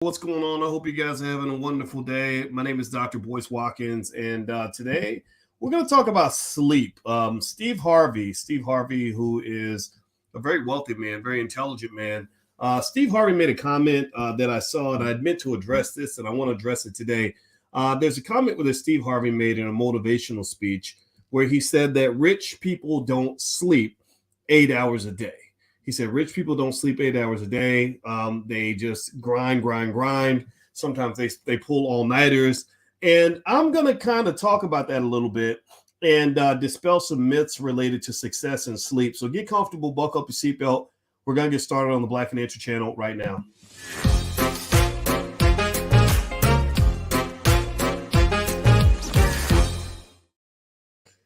What's going on? I hope you guys are having a wonderful day. My name is Dr. Boyce Watkins, and today we're going to talk about sleep. Steve Harvey, who is a very wealthy man, very intelligent man. Steve Harvey made a comment that I saw, and I meant to address this, and I want to address it today. There's a comment that Steve Harvey made in a motivational speech where he said that rich people don't sleep 8 hours a day. He said rich people don't sleep 8 hours a day. They just grind. Sometimes they pull all-nighters. And I'm going to kind of talk about that a little bit and dispel some myths related to success and sleep. So get comfortable, buckle up your seatbelt. We're going to get started on the Black Financial Channel right now.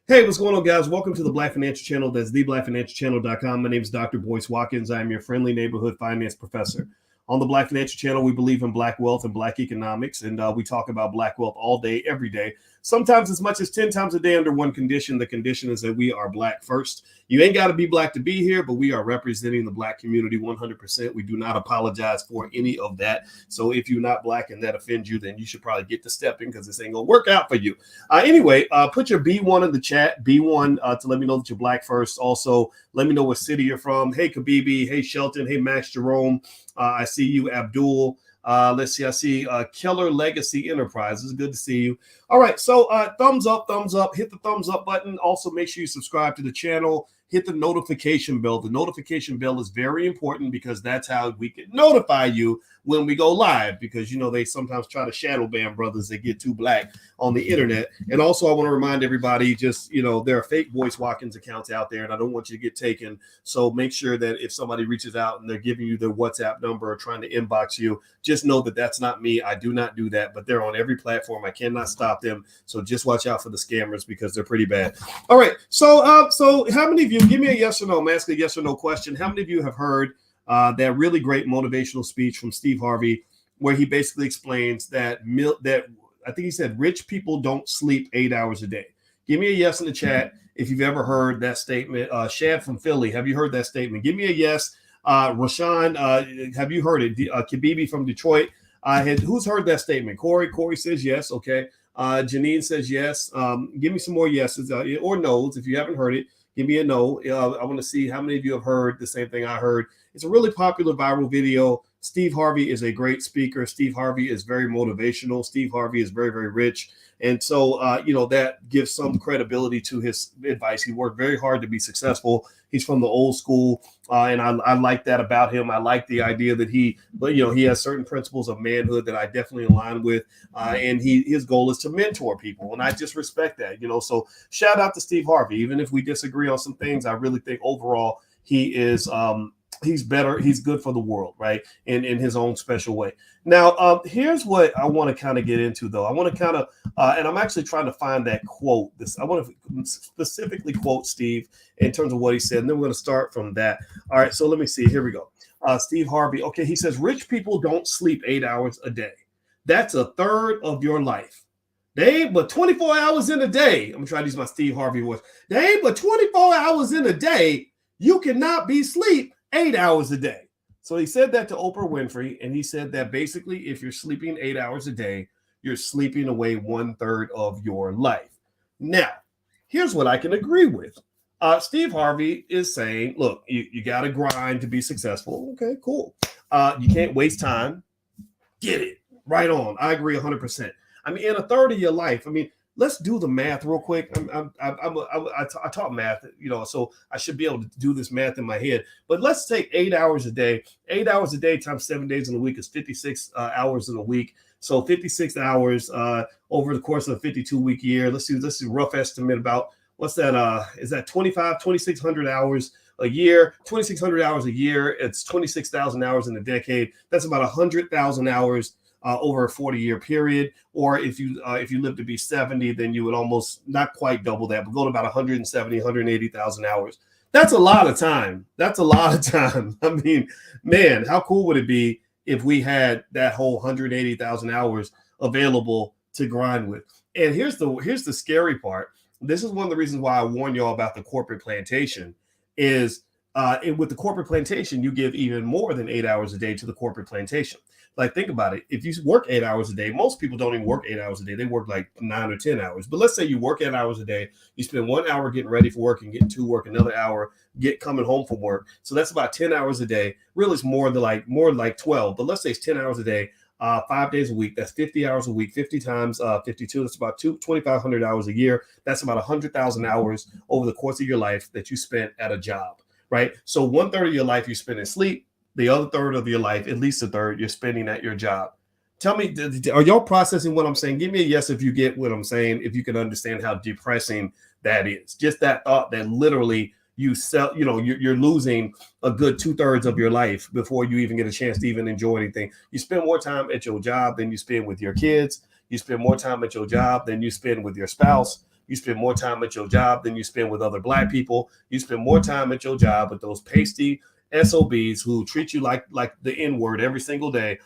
Hey, what's going on, guys? Welcome to the Black Financial Channel. That's theblackfinancialchannel.com. My name is Dr. Boyce Watkins. I am your friendly neighborhood finance professor. On the Black Financial Channel, we believe in Black wealth and Black economics, and we talk about Black wealth all day, every day, sometimes as much as 10 times a day under one condition. The condition is that we are Black first. You ain't got to be Black to be here, but we are representing the Black community 100%. We do not apologize for any of that. So if you're not Black and that offends you, then you should probably get to stepping because this ain't going to work out for you. Anyway, put your B1 in the chat, B1 to let me know that you're Black first. Also, let me know what city you're from. Hey, Kabibi. Hey, Shelton. Hey, Max Jerome. I see you, Abdul. Let's see. I see Keller Legacy Enterprises. Good to see you. All right. So thumbs up. Hit the thumbs up button. Also, make sure you subscribe to the channel. Hit the notification bell. The notification bell is very important because that's how we can notify you when we go live, because, you know, they sometimes try to shadow ban brothers that get too Black on the internet. And also, I want to remind everybody, just, you know, there are fake Boyce Watkins accounts out there, and I don't want you to get taken. So make sure that if somebody reaches out and they're giving you their WhatsApp number or trying to inbox you, just know that that's not me. I do not do that, but they're on every platform. I cannot stop them. So just watch out for the scammers because they're pretty bad. All right. So how many of you, give me a yes or no, I'm asking a yes or no question. How many of you have heard that really great motivational speech from Steve Harvey, where he basically explains that I think he said rich people don't sleep 8 hours a day? Give me a yes in the chat if you've ever heard that statement. Shad from Philly, have you heard that statement? Give me a yes. Rashawn, have you heard it? Kabibi from Detroit, who's heard that statement? Corey says yes. Okay. Janine says yes. Give me some more yeses or no's if you haven't heard it. Give me a no. I want to see how many of you have heard the same thing I heard. It's a really popular viral video. Steve Harvey is a great speaker. Steve Harvey is very motivational. Steve Harvey is very, very rich. And so, that gives some credibility to his advice. He worked very hard to be successful. He's from the old school. And I like that about him. I like the idea that he has certain principles of manhood that I definitely align with. And his goal is to mentor people. And I just respect that, so shout out to Steve Harvey. Even if we disagree on some things, I really think overall he is, he's better. He's good for the world, right? In his own special way. Now, here's what I want to kind of get into, though. I want to kind of, and I'm actually trying to find that quote. I want to specifically quote Steve in terms of what he said, and then we're going to start from that. All right, so let me see. Here we go. Steve Harvey. Okay, he says, rich people don't sleep 8 hours a day. That's a third of your life. They ain't but 24 hours in a day. I'm going to try to use my Steve Harvey voice. They ain't but 24 hours in a day. You cannot be asleep 8 hours a day. So he said that to Oprah Winfrey, and he said that basically if you're sleeping 8 hours a day, you're sleeping away 1/3 of your life. Now, here's what I can agree with. Steve Harvey is saying, look, you got to grind to be successful. Okay, cool. You can't waste time. Get it. Right on. I agree 100%. I mean, in a third of your life, let's do the math real quick. I taught math, so I should be able to do this math in my head. But let's take 8 hours a day. 8 hours a day times 7 days in a week is 56 hours in a week. So 56 hours over the course of a 52-week year. Let's do a rough estimate about what's that? Is that 2,600 hours a year? 2,600 hours a year. It's 26,000 hours in a decade. That's about 100,000 hours over a 40-year period. Or if you live to be 70, then you would almost not quite double that, but go to about 170, 180,000 hours. That's a lot of time. I mean, man, how cool would it be if we had that whole 180,000 hours available to grind with? And here's the scary part. This is one of the reasons why I warn y'all about the corporate plantation is with the corporate plantation, you give even more than 8 hours a day to the corporate plantation. Like, think about it. If you work 8 hours a day, most people don't even work 8 hours a day. They work like 9 or 10 hours. But let's say you work 8 hours a day. You spend 1 hour getting ready for work and getting to work, another hour coming home from work. So that's about 10 hours a day. Really, it's more like 12. But let's say it's 10 hours a day, 5 days a week. That's 50 hours a week. 50 times 52. That's about 2,500 hours a year. That's about 100,000 hours over the course of your life that you spent at a job, right? So 1/3 of your life you spend in sleep. The other third of your life, at least a third, you're spending at your job. Tell me, are y'all processing what I'm saying? Give me a yes if you get what I'm saying, if you can understand how depressing that is. Just that thought that literally you're losing a good 2/3 of your life before you even get a chance to even enjoy anything. You spend more time at your job than you spend with your kids. You spend more time at your job than you spend with your spouse. You spend more time at your job than you spend with other Black people. You spend more time at your job with those pasty SOBs who treat you like the N-word every single day.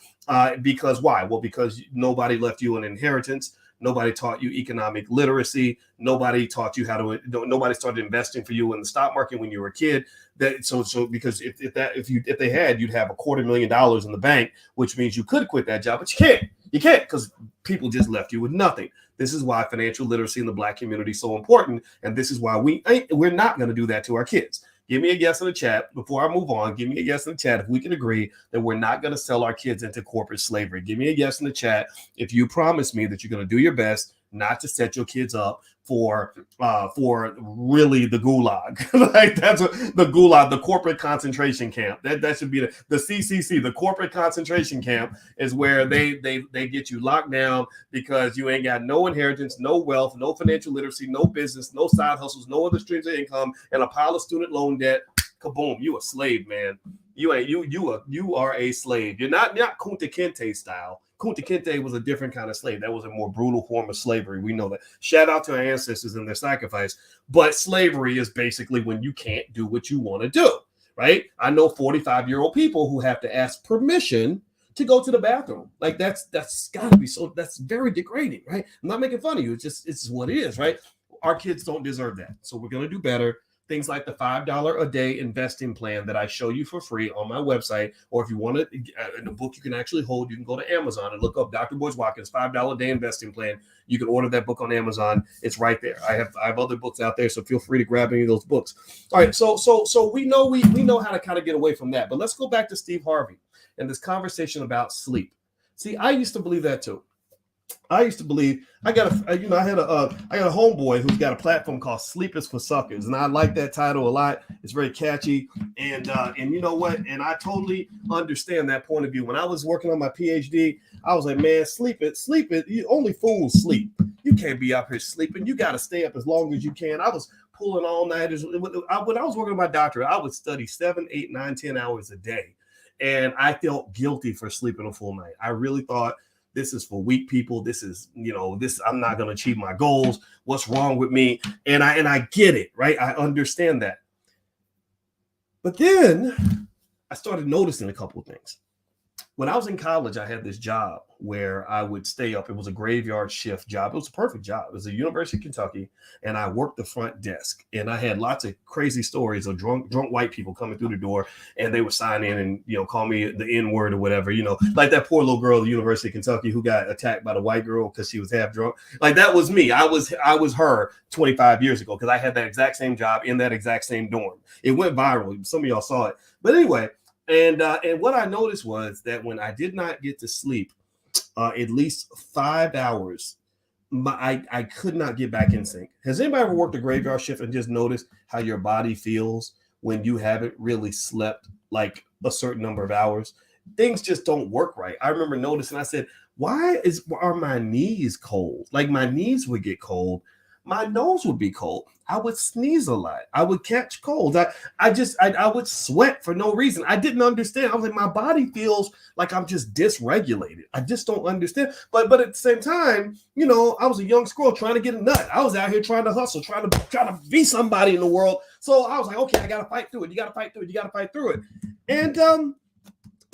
Because why? Well, because nobody left you an inheritance. Nobody taught you economic literacy. Nobody taught you nobody started investing for you in the stock market when you were a kid. Because if they had, you'd have $250,000 in the bank, which means you could quit that job, but you can't. You can't, because people just left you with nothing. This is why financial literacy in the Black community is so important. And this is why we're not going to do that to our kids. Give me a yes in the chat before I move on. Give me a yes in the chat if we can agree that we're not going to sell our kids into corporate slavery. Give me a yes in the chat if you promise me that you're going to do your best not to set your kids up for really the gulag. Like, that's the gulag, the corporate concentration camp. That should be the CCC, the corporate concentration camp, is where they get you locked down because you ain't got no inheritance, no wealth, no financial literacy, no business, no side hustles, no other streams of income, and a pile of student loan debt. Kaboom, you a slave, man. You are a slave. You're not Kunta Kinte style. Kunta Kinte was a different kind of slave. That was a more brutal form of slavery. We know that. Shout out to our ancestors and their sacrifice. But slavery is basically when you can't do what you want to do, right? I know 45-year-old people who have to ask permission to go to the bathroom. Like, that's got to be so. That's very degrading, right? I'm not making fun of you. It's what it is, right? Our kids don't deserve that. So we're gonna do better. Things like the $5 a day investing plan that I show you for free on my website, or if you want it in a book you can actually hold, you can go to Amazon and look up Dr. Boyce Watkins $5 a day investing plan. You can order that book on Amazon. It's right there. I have other books out there, so feel free to grab any of those books. All right, so we know how to kind of get away from that, but let's go back to Steve Harvey and this conversation about sleep. See, I used to believe that too. I used to believe I had a homeboy who's got a platform called Sleep is for Suckers, and I like that title a lot. It's very catchy, and you know what? And I totally understand that point of view. When I was working on my PhD, I was like, man, sleep it. Only fools sleep. You can't be up here sleeping. You got to stay up as long as you can. I was pulling all nighters. When I was working on my doctorate, I would study 7, 8, 9, 10 hours a day, and I felt guilty for sleeping a full night. I really thought, this is for weak people. This is, I'm not going to achieve my goals. What's wrong with me? And I get it, right? I understand that. But then I started noticing a couple of things. When I was in college, I had this job where I would stay up. It was a graveyard shift job. It was a perfect job. It was at University of Kentucky, and I worked the front desk. And I had lots of crazy stories of drunk white people coming through the door, and they would sign in and call me the N-word or whatever. Like that poor little girl at the University of Kentucky who got attacked by the white girl because she was half drunk. Like, that was me. I was her 25 years ago because I had that exact same job in that exact same dorm. It went viral. Some of y'all saw it. But anyway. And what I noticed was that when I did not get to sleep at least 5 hours, I could not get back in sync. Has anybody ever worked a graveyard shift and just noticed how your body feels when you haven't really slept like a certain number of hours? Things just don't work right. I remember noticing, I said, why are my knees cold? Like, my knees would get cold. My nose would be cold. I would sneeze a lot. I would catch colds. I would sweat for no reason. I didn't understand. I was like, my body feels like I'm just dysregulated. I just don't understand. But at the same time, I was a young squirrel trying to get a nut. I was out here trying to hustle, trying to be somebody in the world. So I was like, okay, I got to fight through it. You got to fight through it. You got to fight through it. And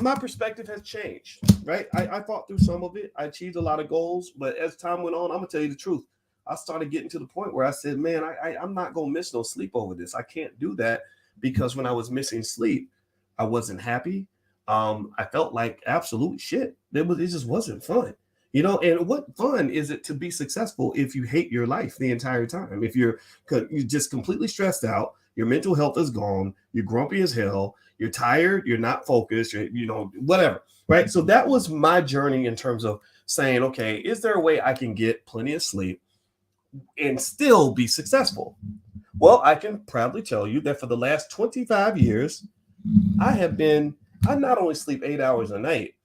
my perspective has changed, right? I fought through some of it. I achieved a lot of goals. But as time went on, I'm going to tell you the truth. I started getting to the point where I said, man, I'm not going to miss no sleep over this. I can't do that, because when I was missing sleep, I wasn't happy. I felt like absolute shit. It just wasn't fun. And what fun is it to be successful if you hate your life the entire time? If you're just completely stressed out, your mental health is gone, you're grumpy as hell, you're tired, you're not focused, whatever, right? So that was my journey in terms of saying, okay, is there a way I can get plenty of sleep and still be successful? Well, I can proudly tell you that for the last 25 years, I not only sleep 8 hours a night,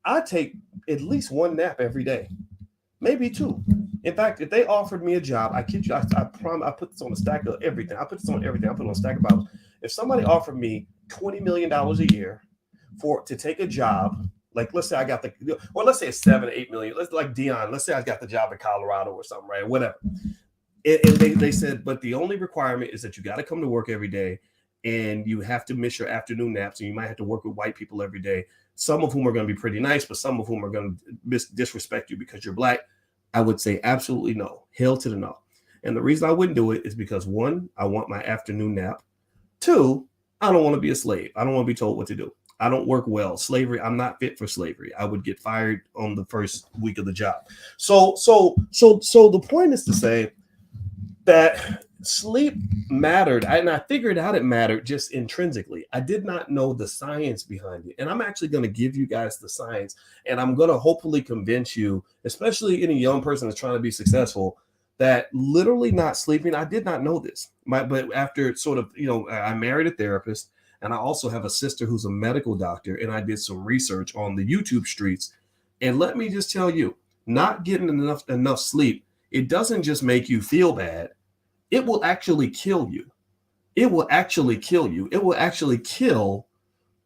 I take at least one nap every day, maybe two. In fact, if they offered me a job, I kid you, I promise, I put this on a stack of everything. I put this on everything. I put it on a stack of Bibles. If somebody offered me $20 million a year to take a job, like let's say I got let's say it's 7 or 8 million. Let's like Dion. Let's say I got the job in Colorado or something, right? Whatever. And they said, but the only requirement is that you got to come to work every day, and you have to miss your afternoon naps, and you might have to work with white people every day. Some of whom are going to be pretty nice, but some of whom are going to disrespect you because you're black. I would say absolutely no. Hell to the no. And the reason I wouldn't do it is because, one, I want my afternoon nap. Two, I don't want to be a slave. I don't want to be told what to do. I don't work well. Slavery, I'm not fit for slavery. I would get fired on the first week of the job. So the point is to say that sleep mattered, and I figured out it mattered just intrinsically. I did not know the science behind it, and I'm actually going to give you guys the science, and I'm going to hopefully convince you, especially any young person that's trying to be successful, that literally not sleeping. I did not know this, but after sort of, I married a therapist, and I also have a sister who's a medical doctor, and I did some research on the YouTube streets, and let me just tell you, not getting enough sleep, it doesn't just make you feel bad. It will actually kill you. It will actually kill you. It will actually kill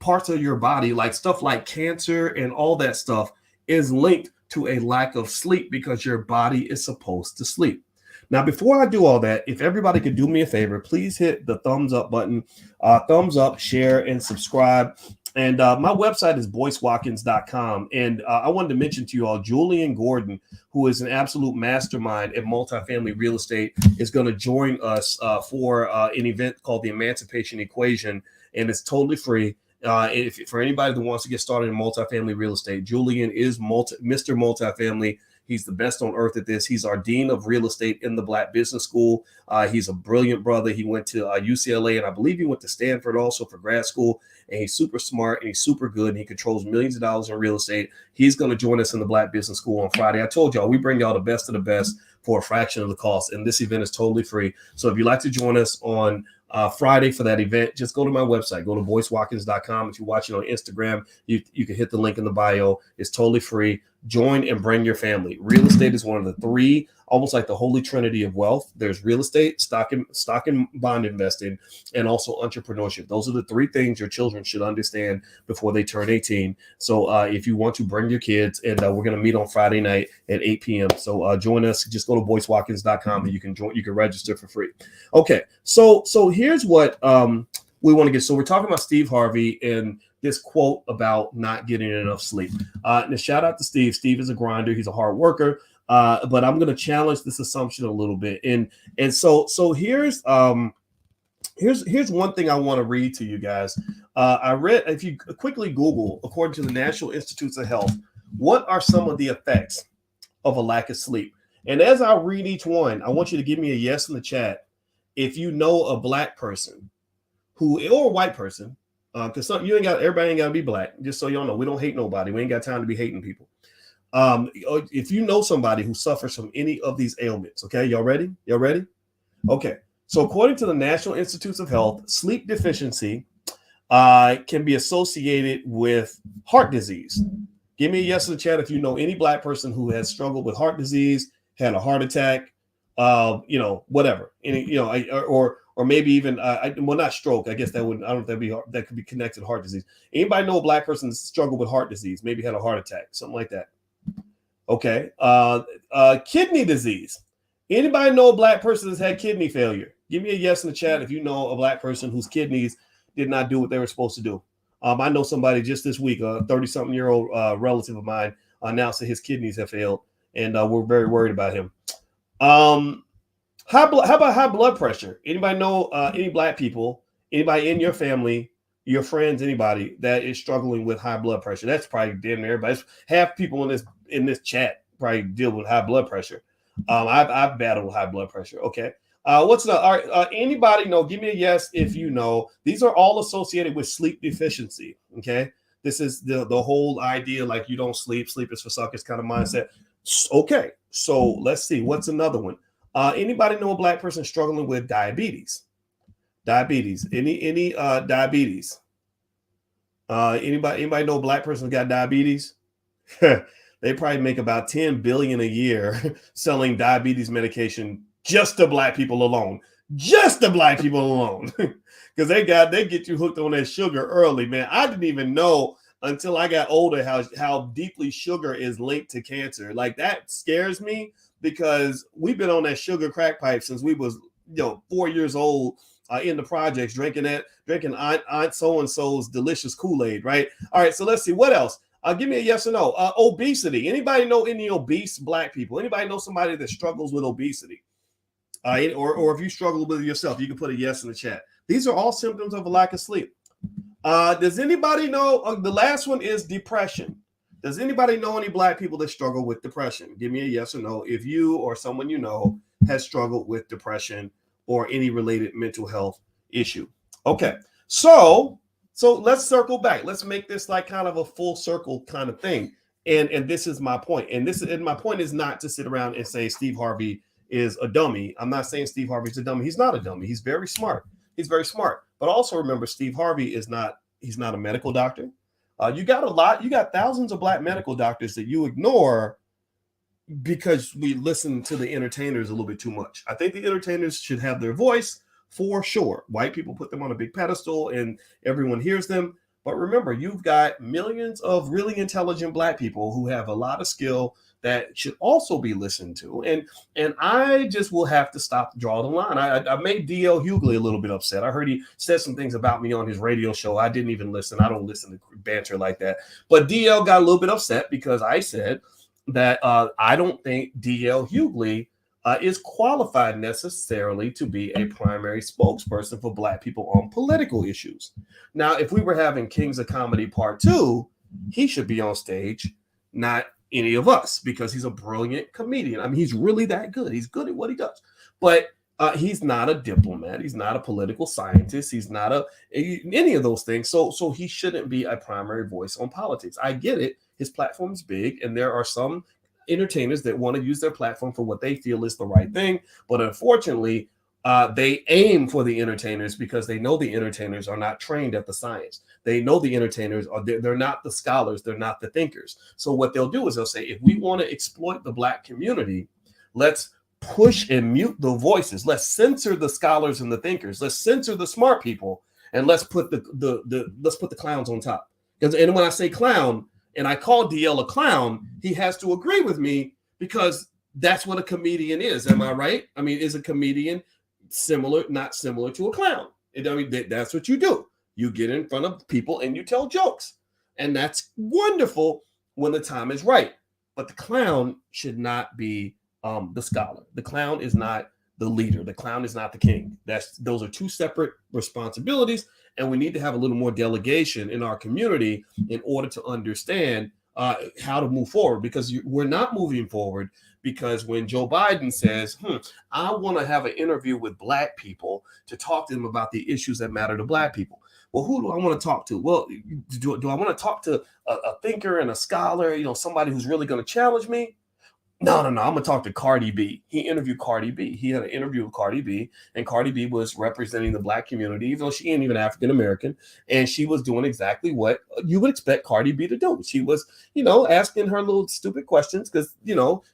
parts of your body, like stuff like cancer and all that stuff is linked to a lack of sleep because your body is supposed to sleep. Now, before I do all that, if everybody could do me a favor, please hit the thumbs up button, thumbs up, share, and subscribe. And my website is boycewatkins.com. And I wanted to mention to you all, Julian Gordon, who is an absolute mastermind at multifamily real estate, is going to join us for an event called the Emancipation Equation. And it's totally free. For anybody that wants to get started in multifamily real estate, Julian is Mr. Multifamily. He's the best on earth at this. He's our dean of real estate in the Black Business School. He's a brilliant brother. He went to UCLA, and I believe he went to Stanford also for grad school. And he's super smart, and he's super good, and he controls millions of dollars in real estate. He's going to join us in the Black Business School on Friday. I told y'all, we bring y'all the best of the best for a fraction of the cost, and this event is totally free. So if you'd like to join us on Friday for that event, just go to my website, go to boycewatkins.com. If you're watching on Instagram, you can hit the link in the bio. It's totally free. Join and bring your family. Real estate is one of the three, almost like the holy trinity of wealth. There's real estate, stock and bond investing, and also entrepreneurship. Those are the three things your children should understand before they turn 18. So if you want to bring your kids, and we're going to meet on Friday night at 8 p.m. So join us. Just go to boycewatkins.com and you can join. You can register for free. Okay. So here's what we want to get. So we're talking about Steve Harvey and this quote about not getting enough sleep. And a shout out to Steve. Steve is a grinder. He's a hard worker. But I'm going to challenge this assumption a little bit. And so here's one thing I want to read to you guys. I read, if you quickly Google, according to the National Institutes of Health, what are some of the effects of a lack of sleep? And as I read each one, I want you to give me a yes in the chat if you know a black person or a white person, because everybody ain't got to be black. Just so y'all know, we don't hate nobody. We ain't got time to be hating people. If you know somebody who suffers from any of these ailments, okay, y'all ready? Okay. So according to the National Institutes of Health, sleep deficiency can be associated with heart disease. Give me a yes in the chat if you know any black person who has struggled with heart disease, had a heart attack, whatever, or maybe even, not stroke. I guess that would, I don't know if that could be connected to heart disease. Anybody know a black person that struggled with heart disease, maybe had a heart attack, something like that? Okay. Kidney disease. Anybody know a black person that's had kidney failure? Give me a yes in the chat if you know a black person whose kidneys did not do what they were supposed to do. I know somebody just this week, a 30-something-year-old relative of mine announced that his kidneys have failed, and we're very worried about him. How about high blood pressure? Anybody know any black people, anybody in your family, your friends, anybody that is struggling with high blood pressure. That's probably damn near everybody. Half people in this chat probably deal with high blood pressure. I've battled high blood pressure. Okay. What's the all right? Anybody know? Give me a yes if you know. These are all associated with sleep deficiency. Okay. This is the whole idea, like you don't sleep is for suckers kind of mindset. Okay. So let's see. What's another one? Anybody know a black person struggling with diabetes? Diabetes. Any diabetes? Anybody know a black person who got diabetes? They probably make about 10 billion a year selling diabetes medication just to black people alone. Just to black people alone. Because they get you hooked on that sugar early, man. I didn't even know until I got older how deeply sugar is linked to cancer. Like, that scares me, because we've been on that sugar crack pipe since we was 4 years old, in the projects, drinking Aunt so-and-so's delicious Kool-Aid, right? All right, so let's see. What else? Give me a yes or no. Obesity. Anybody know any obese black people? Anybody know somebody that struggles with obesity? Or if you struggle with it yourself, you can put a yes in the chat. These are all symptoms of a lack of sleep. Does anybody know? The last one is depression. Does anybody know any black people that struggle with depression? Give me a yes or no if you or someone you know has struggled with depression or any related mental health issue. Okay, so let's circle back. Let's make this like kind of a full circle kind of thing. And this is my point. And my point is not to sit around and say Steve Harvey is a dummy. I'm not saying Steve Harvey's a dummy. He's not a dummy. He's very smart. He's very smart. But also remember, Steve Harvey he's not a medical doctor. You got thousands of black medical doctors that you ignore because we listen to the entertainers a little bit too much. I think the entertainers should have their voice for sure. White people put them on a big pedestal and everyone hears them. But remember, you've got millions of really intelligent black people who have a lot of skill that should also be listened to. And I just will have to stop, draw the line. I made D.L. Hughley a little bit upset. I heard he said some things about me on his radio show. I didn't even listen. I don't listen to banter like that. But D.L. got a little bit upset because I said that I don't think D.L. Hughley is qualified necessarily to be a primary spokesperson for black people on political issues. Now, if we were having Kings of Comedy Part 2, he should be on stage, not any of us, because he's a brilliant comedian. I mean, he's really that good. He's good at what he does. But he's not a diplomat. He's not a political scientist. He's not any of those things. So he shouldn't be a primary voice on politics. I get it. His platform is big, and there are some entertainers that want to use their platform for what they feel is the right thing. But unfortunately, they aim for the entertainers because they know the entertainers are not trained at the science. They know the entertainers they're not the scholars. They're not the thinkers. So what they'll do is they'll say, if we want to exploit the black community, let's push and mute the voices. Let's censor the scholars and the thinkers. Let's censor the smart people, and let's put the clowns on top. And when I say clown, and I call DL a clown, he has to agree with me, because that's what a comedian is. Am I right? I mean, is a comedian not similar to a clown? I mean, that's what you do. You get in front of people and you tell jokes. And that's wonderful when the time is right. But the clown should not be the scholar. The clown is not the leader. The clown is not the king. Those are two separate responsibilities. And we need to have a little more delegation in our community in order to understand how to move forward, because we're not moving forward. Because when Joe Biden says, I want to have an interview with black people to talk to them about the issues that matter to black people. Well, who do I want to talk to? Well, do I want to talk to a thinker and a scholar, somebody who's really going to challenge me? No. I'm going to talk to Cardi B. He interviewed Cardi B. He had an interview with Cardi B, and Cardi B was representing the black community, even though she ain't even African-American. And she was doing exactly what you would expect Cardi B to do. She was, asking her little stupid questions because,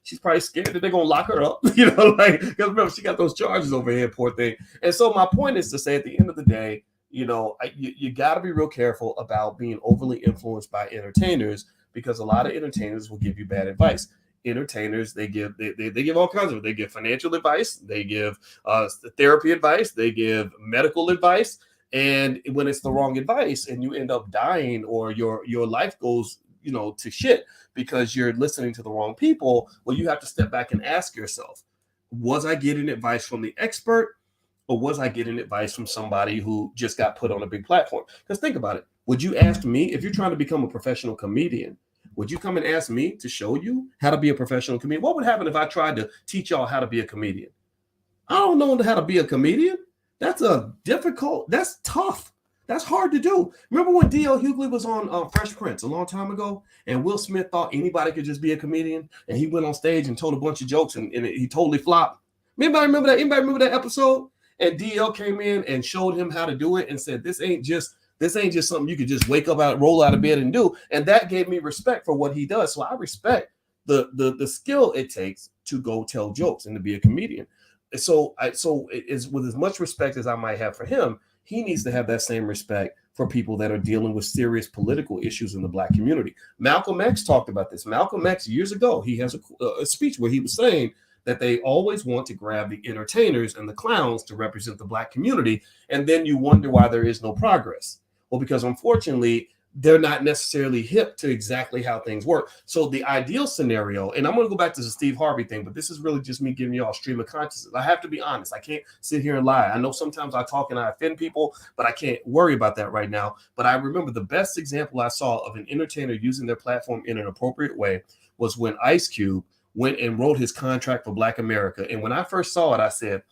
she's probably scared that they're going to lock her up, because remember, she got those charges over here, poor thing. And so my point is to say, at the end of the day, you got to be real careful about being overly influenced by entertainers, because a lot of entertainers will give you bad advice. Entertainers, they give all kinds of it. They give financial advice, they give therapy advice, they give medical advice, and when it's the wrong advice and you end up dying, or your life goes to shit because you're listening to the wrong people, well, you have to step back and ask yourself, was I getting advice from the expert, or was I getting advice from somebody who just got put on a big platform? Because think about it. Would you ask me, if you're trying to become a professional comedian, would you come and ask me to show you how to be a professional comedian? What would happen if I tried to teach y'all how to be a comedian? I don't know how to be a comedian. That's tough. That's hard to do. Remember when D.L. Hughley was on Fresh Prince a long time ago, and Will Smith thought anybody could just be a comedian, and he went on stage and told a bunch of jokes, and he totally flopped. Anybody remember that? Anybody remember that episode? And D.L. came in and showed him how to do it and said, this ain't just something you could just wake up out, roll out of bed and do. And that gave me respect for what he does. So I respect the skill it takes to go tell jokes and to be a comedian. So it is with as much respect as I might have for him, he needs to have that same respect for people that are dealing with serious political issues in the Black community. Malcolm X talked about this. Malcolm X, years ago, he has a speech where he was saying that they always want to grab the entertainers and the clowns to represent the Black community. And then you wonder why there is no progress. Well, because unfortunately, they're not necessarily hip to exactly how things work. So the ideal scenario, and I'm going to go back to the Steve Harvey thing, but this is really just me giving y'all a stream of consciousness. I have to be honest. I can't sit here and lie. I know sometimes I talk and I offend people, but I can't worry about that right now. But I remember the best example I saw of an entertainer using their platform in an appropriate way was when Ice Cube went and wrote his contract for Black America. And when I first saw it, I said,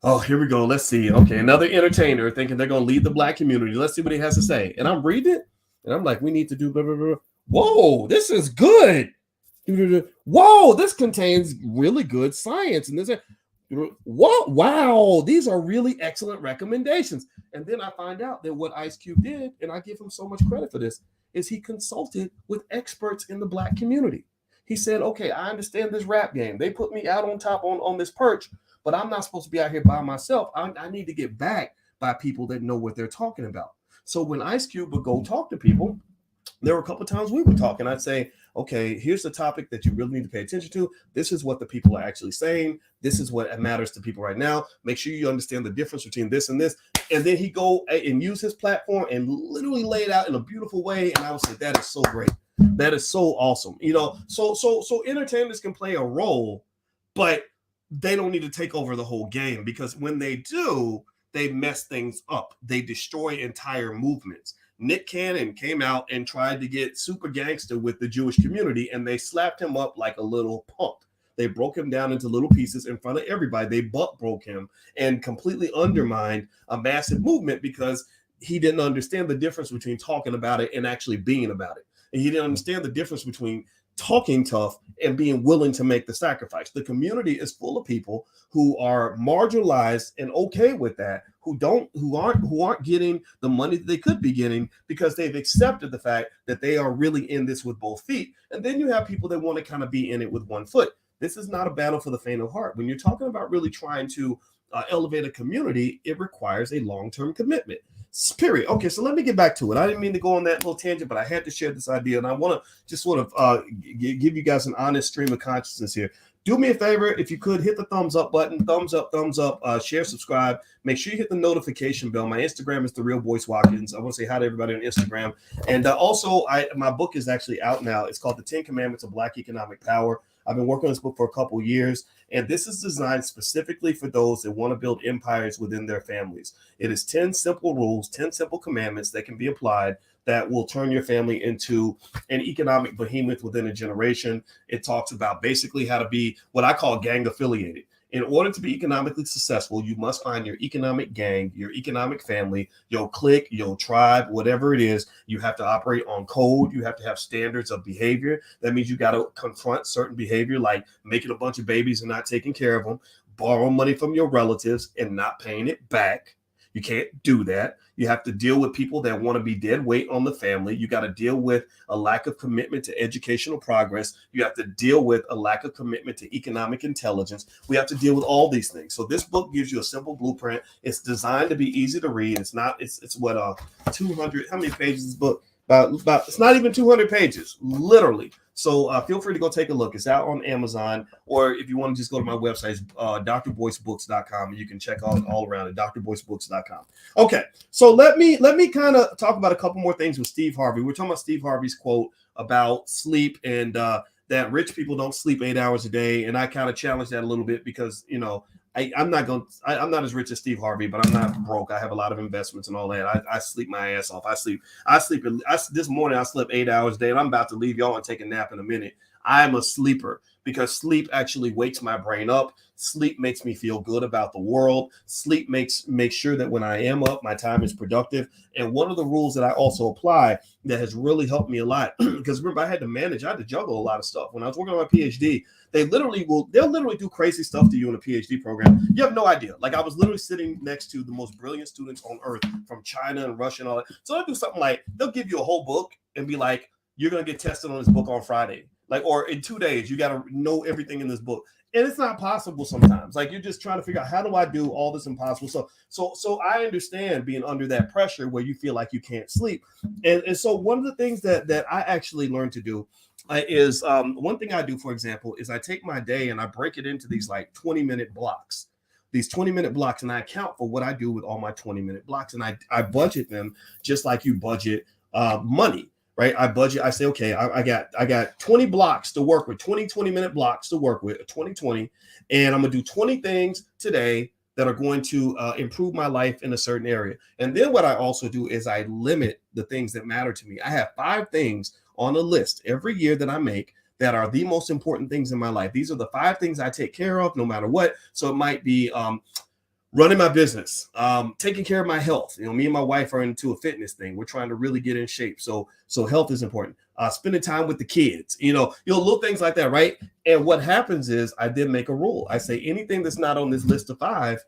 oh, here we go. Let's see. Okay, another entertainer thinking they're going to lead the Black community. Let's see what he has to say. And I'm reading it. And I'm like, we need to do blah, blah, blah. Whoa, this is good. Whoa, this contains really good science. And this, what? Wow, these are really excellent recommendations. And then I find out that what Ice Cube did, and I give him so much credit for this, is he consulted with experts in the Black community. He said, okay, I understand this rap game. They put me out on top on this perch, but I'm not supposed to be out here by myself. I need to get backed by people that know what they're talking about. So when Ice Cube would go talk to people, there were a couple of times we would talk and I'd say, okay, here's the topic that you really need to pay attention to. This is what the people are actually saying. This is what matters to people right now. Make sure you understand the difference between this and this. And then he'd go and use his platform and literally lay it out in a beautiful way. And I would say, that is so great. That is so awesome. You know, so entertainers can play a role, but they don't need to take over the whole game, because when they do, they mess things up. They destroy entire movements. Nick Cannon came out and tried to get super gangster with the Jewish community, and they slapped him up like a little punk. They broke him down into little pieces in front of everybody. They butt broke him and completely undermined a massive movement because he didn't understand the difference between talking about it and actually being about it. And he didn't understand the difference between talking tough and being willing to make the sacrifice. The community is full of people who are marginalized and okay with that, who aren't getting the money that they could be getting because they've accepted the fact that they are really in this with both feet. And then you have people that want to kind of be in it with one foot. This is not a battle for the faint of heart. When you're talking about really trying to elevate a community, it requires a long-term commitment. Period. Okay, so let me get back to it. I didn't mean to go on that little tangent, but I had to share this idea, and I want to just sort of give you guys an honest stream of consciousness here. Do me a favor, if you could, hit the thumbs up button, thumbs up, share, subscribe. Make sure you hit the notification bell. My Instagram is The Real Boyce Watkins. I want to say hi to everybody on Instagram. And also, my book is actually out now. It's called The 10 Commandments of Black Economic Power. I've been working on this book for a couple of years, and this is designed specifically for those that want to build empires within their families. It is 10 simple rules, 10 simple commandments that can be applied that will turn your family into an economic behemoth within a generation. It talks about basically how to be what I call gang affiliated. In order to be economically successful, you must find your economic gang, your economic family, your clique, your tribe, whatever it is. You have to operate on code. You have to have standards of behavior. That means you got to confront certain behavior like making a bunch of babies and not taking care of them, borrow money from your relatives and not paying it back. You can't do that. You have to deal with people that want to be dead weight on the family. You got to deal with a lack of commitment to educational progress. You have to deal with a lack of commitment to economic intelligence. We have to deal with all these things. So this book gives you a simple blueprint. It's designed to be easy to read. It's 200, how many pages is this book? About it's not even 200 pages, literally. So feel free to go take a look. It's out on Amazon, or if you want to just go to my website, it's drboycebooks.com, and you can check all around it, drboycebooks.com. Okay, so let me kind of talk about a couple more things with Steve Harvey. We're talking about Steve Harvey's quote about sleep and that rich people don't sleep 8 hours a day, and I kind of challenge that a little bit because, you know, I'm not as rich as Steve Harvey, but I'm not broke. I have a lot of investments and all that. I sleep my ass off. This morning I slept 8 hours a day, and I'm about to leave y'all and take a nap in a minute. I'm a sleeper because sleep actually wakes my brain up. Sleep makes me feel good about the world. Sleep makes sure that when I am up, my time is productive. And one of the rules that I also apply that has really helped me a lot, because remember, I had to juggle a lot of stuff. When I was working on my PhD, they'll literally do crazy stuff to you in a PhD program. You have no idea. Like, I was literally sitting next to the most brilliant students on earth from China and Russia and all that. So they'll do something like, they'll give you a whole book and be like, you're going to get tested on this book on Friday. Like, or in 2 days, you got to know everything in this book. And it's not possible sometimes. Like, you're just trying to figure out, how do I do all this impossible stuff? So I understand being under that pressure where you feel like you can't sleep. And so one of the things that I actually learned to do is one thing I do, for example, is I take my day and I break it into these like 20-minute blocks. These 20-minute blocks, and I account for what I do with all my 20-minute blocks. And I budget them just like you budget money. Right. I say, okay, I got 20 blocks to work with, 20-minute blocks to work with, 20, and I'm going to do 20 things today that are going to improve my life in a certain area. And then what I also do is I limit the things that matter to me. I have 5 things on a list every year that I make that are the most important things in my life. These are the 5 things I take care of no matter what. So it might be running my business, taking care of my health. You know, me and my wife are into a fitness thing. We're trying to really get in shape. So health is important. Spending time with the kids, little things like that, right? And what happens is I then make a rule. I say anything that's not on this list of 5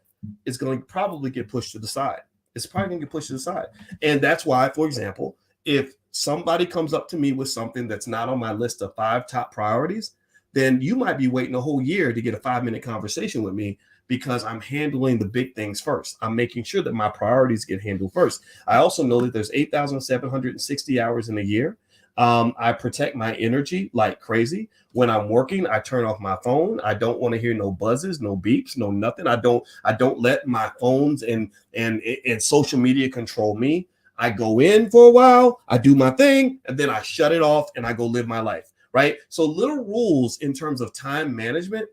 is going to probably get pushed to the side. It's probably going to get pushed to the side. And that's why, for example, if somebody comes up to me with something that's not on my list of 5 top priorities, then you might be waiting a whole year to get a 5-minute conversation with me, because I'm handling the big things first. I'm making sure that my priorities get handled first. I also know that there's 8,760 hours in a year. I protect my energy like crazy. When I'm working, I turn off my phone. I don't want to hear no buzzes, no beeps, no nothing. I don't let my phones and social media control me. I go in for a while, I do my thing, and then I shut it off and I go live my life, right? So little rules in terms of time management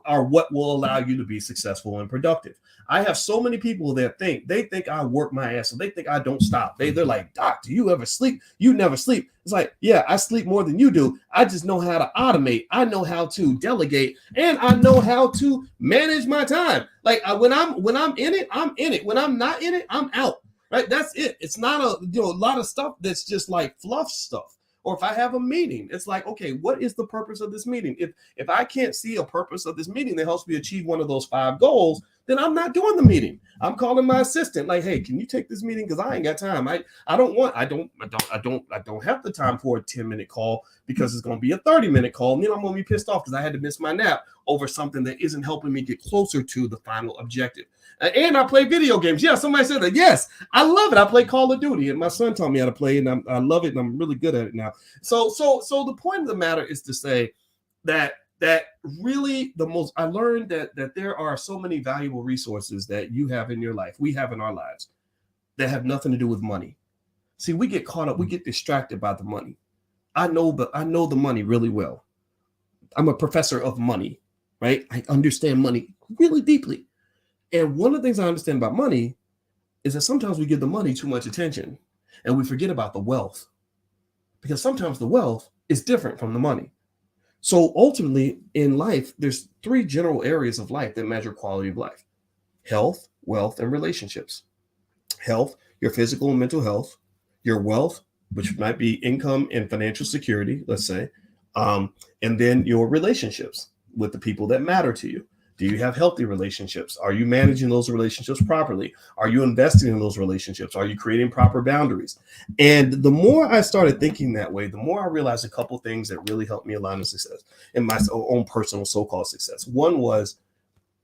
are what will allow you to be successful and productive. I have so many people that think I work my ass, so they think I don't stop. They're like, Doc, do you ever sleep? You never sleep. It's like, yeah, I sleep more than you do. I just know how to automate. I know how to delegate, and I know how to manage my time. Like when I'm in it, I'm in it. When I'm not in it, I'm out. Right? That's it. It's not a lot of stuff that's just like fluff stuff. Or if I have a meeting, it's like, okay, what is the purpose of this meeting? If I can't see a purpose of this meeting that helps me achieve one of those 5 goals, then I'm not doing the meeting. I'm calling my assistant, like, hey, can you take this meeting? Because I ain't got time. I don't have the time for a 10-minute call, because it's going to be a 30-minute call. And then I'm going to be pissed off because I had to miss my nap over something that isn't helping me get closer to the final objective. And I play video games. Yeah, somebody said that. Yes, I love it. I play Call of Duty, and my son taught me how to play, and I love it, and I'm really good at it now. So the point of the matter is to say that really I learned that there are so many valuable resources that you have in your life, we have in our lives, that have nothing to do with money. See, we get caught up, we get distracted by the money. I know the money really well. I'm a professor of money, right? I understand money really deeply. And one of the things I understand about money is that sometimes we give the money too much attention and we forget about the wealth, because sometimes the wealth is different from the money. So ultimately in life, there's 3 general areas of life that measure quality of life: health, wealth, and relationships. Health, your physical and mental health; your wealth, which might be income and financial security, let's say, and then your relationships with the people that matter to you. Do you have healthy relationships? Are you managing those relationships properly? Are you investing in those relationships? Are you creating proper boundaries? And the more I started thinking that way, the more I realized a couple things that really helped me align with success in my own personal so-called success. One was,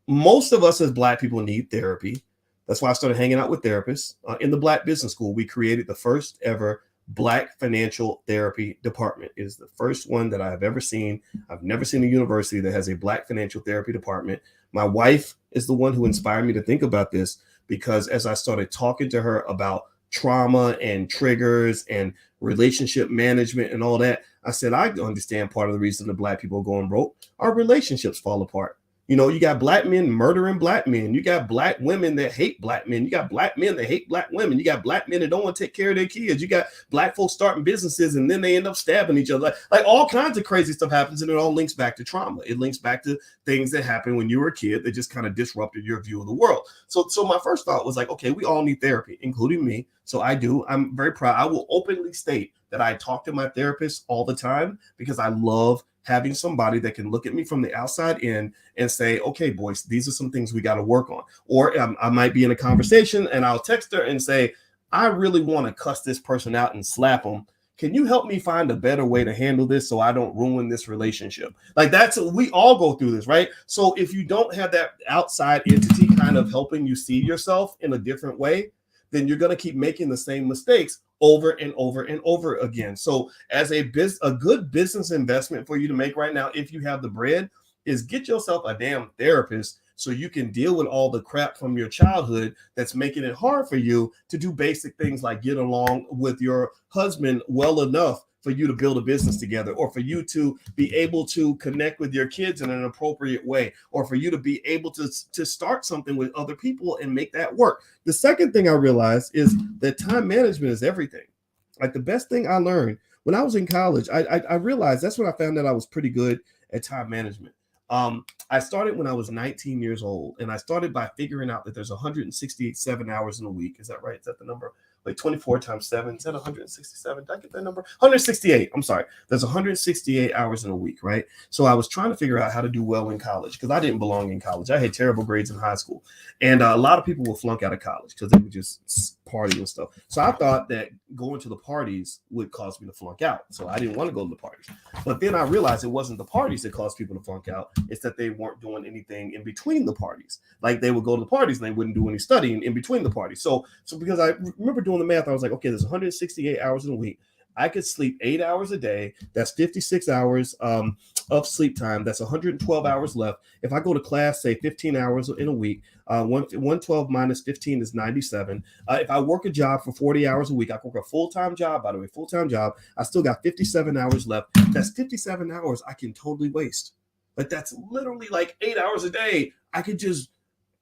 most of us as Black people need therapy. That's why I started hanging out with therapists. In the Black Business School, we created the first ever Black financial therapy department. It is the first one that I have ever seen. I've never seen a university that has a Black financial therapy department. My wife is the one who inspired me to think about this, because as I started talking to her about trauma and triggers and relationship management and all that, I said, I understand part of the reason that Black people are going broke. Our relationships fall apart. You know, you got black men murdering black men. You got black women that hate black men. You got black men that hate black women. You got black men that don't want to take care of their kids. You got black folks starting businesses and then they end up stabbing each other. Like all kinds of crazy stuff happens, and it all links back to trauma. It links back to things that happened when you were a kid that just kind of disrupted your view of the world. So my first thought was like, okay, we all need therapy, including me. So I do. I'm very proud. I will openly state that I talk to my therapist all the time because I love having somebody that can look at me from the outside in and say, okay, Boyce, these are some things we got to work on. Or I might be in a conversation and I'll text her and say, I really want to cuss this person out and slap them. Can you help me find a better way to handle this so I don't ruin this relationship? Like we all go through this, right? So if you don't have that outside entity kind of helping you see yourself in a different way, then you're going to keep making the same mistakes over and over and over again. So as a good business investment for you to make right now, if you have the bread, is get yourself a damn therapist so you can deal with all the crap from your childhood that's making it hard for you to do basic things like get along with your husband well enough for you to build a business together, or for you to be able to connect with your kids in an appropriate way, or for you to be able to start something with other people and make that work. The second thing I realized is that time management is everything. Like the best thing I learned when I was in college, I realized that's when I found that I was pretty good at time management. I started when I was 19 years old, and I started by figuring out that there's 167 hours in a week. Is that right? Is that the number? Like 24 times 7, is that 167? Did I get that number? 168. I'm sorry. There's 168 hours in a week, right? So I was trying to figure out how to do well in college because I didn't belong in college. I had terrible grades in high school. And a lot of people will flunk out of college because they would just party and stuff. So I thought that going to the parties would cause me to flunk out. So I didn't want to go to the parties. But then I realized it wasn't the parties that caused people to flunk out. It's that they weren't doing anything in between the parties. Like they would go to the parties and they wouldn't do any studying in between the parties. So because I remember doing the math, I was like, okay, there's 168 hours in a week. I could sleep 8 hours a day. That's 56 hours of sleep time. That's 112 hours left. If I go to class, say 15 hours in a week, 112 minus 15 is 97. If I work a job for 40 hours a week, I work a full-time job, by the way, full-time job. I still got 57 hours left. That's 57 hours I can totally waste. But that's literally like 8 hours a day I could just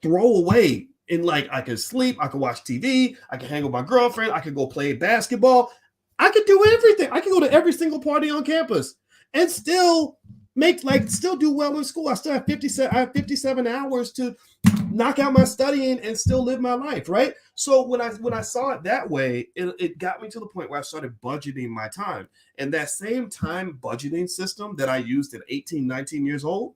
throw away. And like I could sleep, I could watch TV, I could hang with my girlfriend, I could go play basketball. I could do everything. I could go to every single party on campus and still do well in school. I still have 57 hours to knock out my studying and still live my life, right? So when I saw it that way, it got me to the point where I started budgeting my time. And that same time budgeting system that I used at 18, 19 years old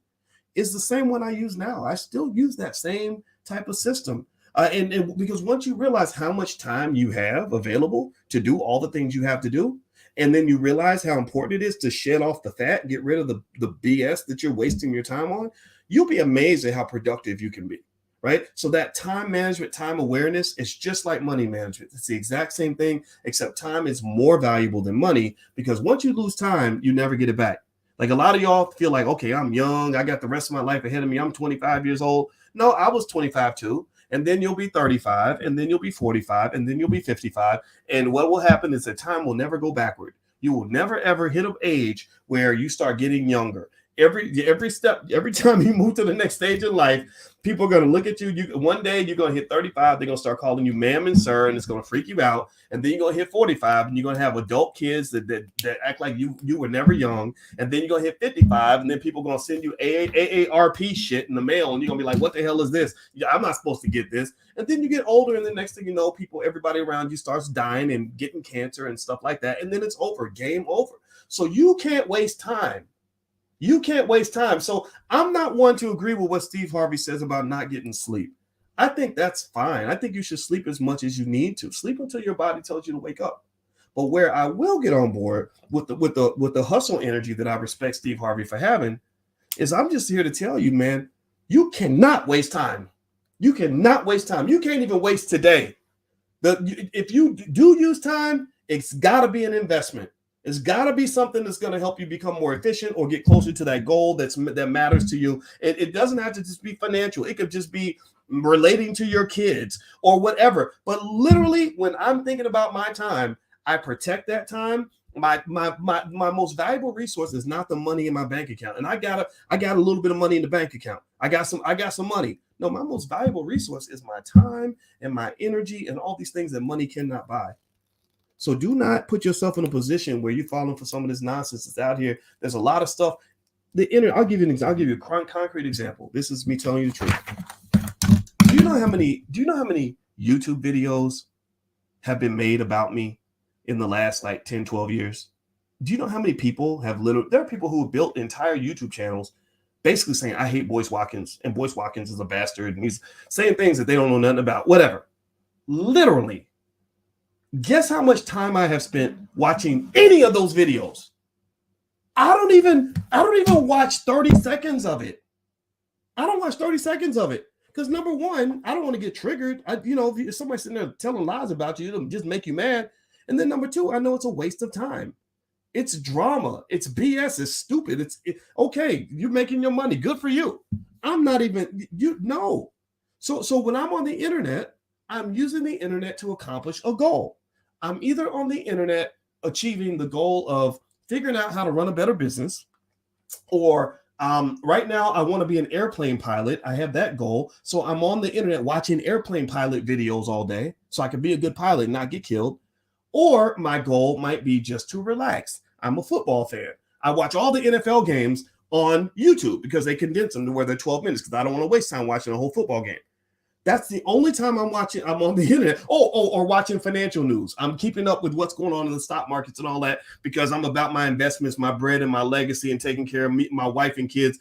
is the same one I use now. I still use that same type of system. And because once you realize how much time you have available to do all the things you have to do, and then you realize how important it is to shed off the fat, get rid of the BS that you're wasting your time on, you'll be amazed at how productive you can be, right? So that time management, time awareness is just like money management. It's the exact same thing, except time is more valuable than money, because once you lose time, you never get it back. Like a lot of y'all feel like, okay, I'm young, I got the rest of my life ahead of me, I'm 25 years old. No, I was 25 too. And then you'll be 35, and then you'll be 45, and then you'll be 55. And what will happen is that time will never go backward. You will never, ever hit an age where you start getting younger. Every step, every time you move to the next stage in life, people are going to look at you. One day you're going to hit 35. They're going to start calling you ma'am and sir, and it's going to freak you out. And then you're going to hit 45, and you're going to have adult kids that act like you were never young. And then you're going to hit 55, and then people are going to send you AARP shit in the mail, and you're going to be like, what the hell is this? I'm not supposed to get this. And then you get older, and the next thing you know, everybody around you starts dying and getting cancer and stuff like that. And then it's over, game over. So you can't waste time. You can't waste time. So I'm not one to agree with what Steve Harvey says about not getting sleep. I think that's fine. I think you should sleep as much as you need to. Sleep until your body tells you to wake up. But where I will get on board with the hustle energy that I respect Steve Harvey for having is I'm just here to tell you, man, you cannot waste time. You cannot waste time. You can't even waste today. If you do use time, it's got to be an investment. It's got to be something that's going to help you become more efficient or get closer to that goal that matters to you. It doesn't have to just be financial. It could just be relating to your kids or whatever. But literally, when I'm thinking about my time, I protect that time My most valuable resource is not the money in my bank account. And I got a little bit of money in the bank account. I got some money. No, my most valuable resource is my time and my energy and all these things that money cannot buy. So do not put yourself in a position where you're falling for some of this nonsense that's out here. There's a lot of stuff. I'll give you a concrete example. This is me telling you the truth. Do you know how many YouTube videos have been made about me in the last like 10, 12 years? Do you know how many people there are people who have built entire YouTube channels basically saying, I hate Boyce Watkins, and Boyce Watkins is a bastard, and he's saying things that they don't know nothing about, whatever. Literally. Guess how much time I have spent watching any of those videos? I don't even watch 30 seconds of it. I don't watch 30 seconds of it. Because number one, I don't want to get triggered. If somebody's sitting there telling lies about you, it'll just make you mad. And then number two, I know it's a waste of time. It's drama. It's BS. It's stupid. Okay. You're making your money. Good for you. I'm not even, no. So when I'm on the internet, I'm using the internet to accomplish a goal. I'm either on the internet achieving the goal of figuring out how to run a better business, or right now I want to be an airplane pilot. I have that goal. So I'm on the internet watching airplane pilot videos all day so I can be a good pilot and not get killed. Or my goal might be just to relax. I'm a football fan. I watch all the NFL games on YouTube because they condense them to where they're 12 minutes because I don't want to waste time watching a whole football game. That's the only time I'm on the internet. Or watching financial news. I'm keeping up with what's going on in the stock markets and all that because I'm about my investments, my bread, and my legacy, and taking care of me, my wife, and kids.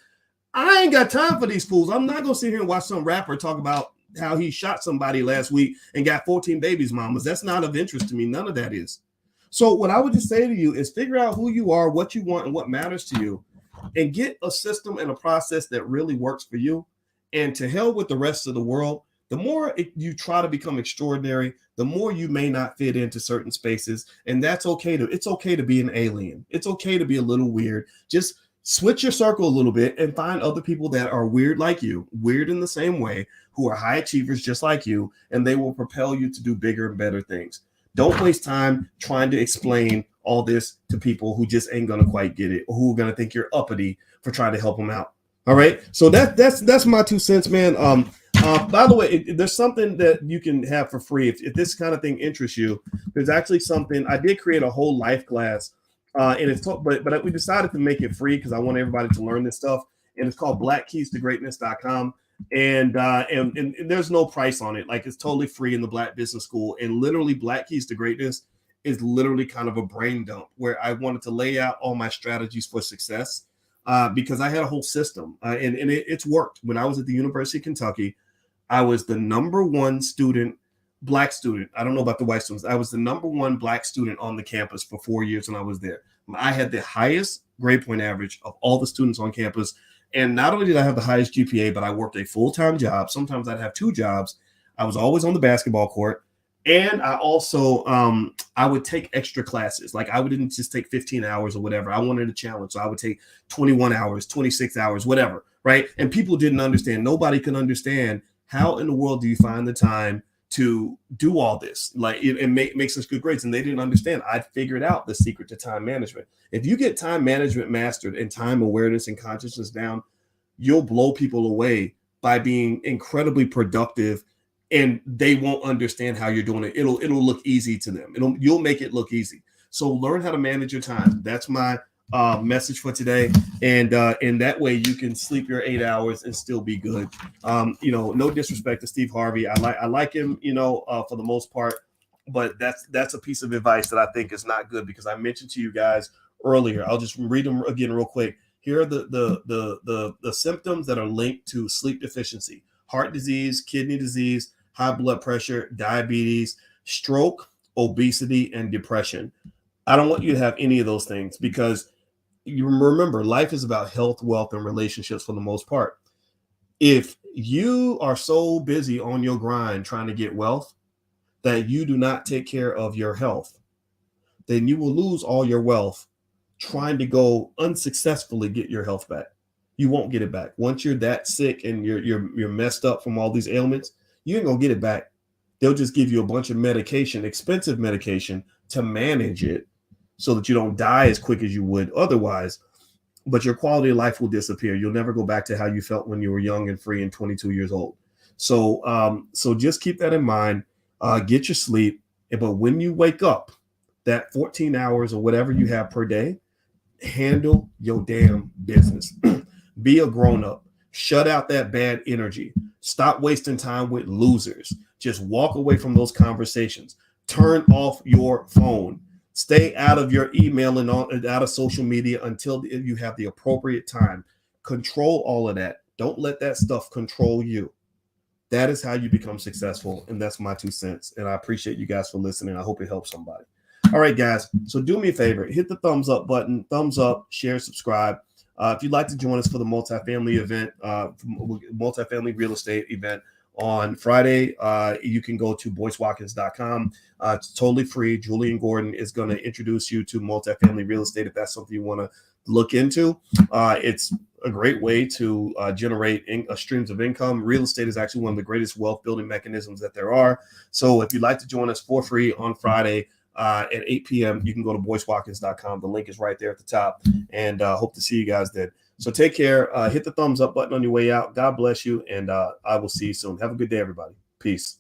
I ain't got time for these fools. I'm not going to sit here and watch some rapper talk about how he shot somebody last week and got 14 babies mamas. That's not of interest to me. None of that is. So what I would just say to you is figure out who you are, what you want, and what matters to you, and get a system and a process that really works for you. And to hell with the rest of the world. The more you try to become extraordinary, the more you may not fit into certain spaces. And that's okay. It's okay to be an alien. It's okay to be a little weird. Just switch your circle a little bit and find other people that are weird like you, weird in the same way, who are high achievers just like you, and they will propel you to do bigger and better things. Don't waste time trying to explain all this to people who just ain't going to quite get it, or who are going to think you're uppity for trying to help them out. All right. So that's my 2 cents, man. By the way, there's something that you can have for free. If this kind of thing interests you, there's actually something. I did create a whole life class, and but we decided to make it free because I want everybody to learn this stuff. And it's called blackkeystogreatness.com. And there's no price on it. Like, it's totally free in the Black Business School. And literally, Black Keys to Greatness is literally kind of a brain dump where I wanted to lay out all my strategies for success because I had a whole system, and it's worked. When I was at the University of Kentucky, I was the number one Black student. I don't know about the white students. I was the number one Black student on the campus for 4 years when I was there. I had the highest grade point average of all the students on campus. And not only did I have the highest GPA, but I worked a full-time job. Sometimes I'd have 2 jobs. I was always on the basketball court. And I also, I would take extra classes. Like, I wouldn't just take 15 hours or whatever. I wanted a challenge. So I would take 21 hours, 26 hours, whatever, right? And people didn't understand. Nobody could understand. How in the world do you find the time to do all this, like, and make such good grades? And they didn't understand. I figured out the secret to time management. If you get time management mastered and time awareness and consciousness down, you'll blow people away by being incredibly productive, and they won't understand how you're doing it. It'll look easy to them. You'll make it look easy. So learn how to manage your time. That's my message for today, and that way you can sleep your 8 hours and still be good. No disrespect to Steve Harvey. I like him, for the most part, but that's a piece of advice that I think is not good, because I mentioned to you guys earlier. I'll just read them again real quick. Here are the symptoms that are linked to sleep deficiency: heart disease, kidney disease, high blood pressure, diabetes, stroke, obesity, and depression. I don't want you to have any of those things, because you remember, life is about health, wealth, and relationships for the most part. If you are so busy on your grind trying to get wealth that you do not take care of your health, then you will lose all your wealth trying to go unsuccessfully get your health back. You won't get it back. Once you're that sick and you're messed up from all these ailments, you ain't gonna get it back. They'll just give you a bunch of medication, expensive medication, to manage it, so that you don't die as quick as you would otherwise. But your quality of life will disappear. You'll never go back to how you felt when you were young and free and 22 years old. So just keep that in mind. Get your sleep. But when you wake up, that 14 hours or whatever you have per day, handle your damn business. Be a grown-up. Shut out that bad energy. Stop wasting time with losers. Just walk away from those conversations. Turn off your phone. Stay out of your email and out of social media until you have the appropriate time. Control all of that. Don't let that stuff control you. That is how you become successful. And that's my 2 cents. And I appreciate you guys for listening. I hope it helps somebody. All right, guys. So do me a favor. Hit the thumbs up button. Thumbs up, share, subscribe. If you'd like to join us for the multifamily event, multifamily real estate event on Friday, you can go to boycewatkins.com. It's totally free. Julian Gordon is going to introduce you to multifamily real estate if that's something you want to look into. It's a great way to generate streams of income. Real estate is actually one of the greatest wealth building mechanisms that there are. So if you'd like to join us for free on Friday at 8 p.m., you can go to boycewatkins.com. The link is right there at the top, and hope to see you guys then. So take care. Hit the thumbs up button on your way out. God bless you, and I will see you soon. Have a good day, everybody. Peace.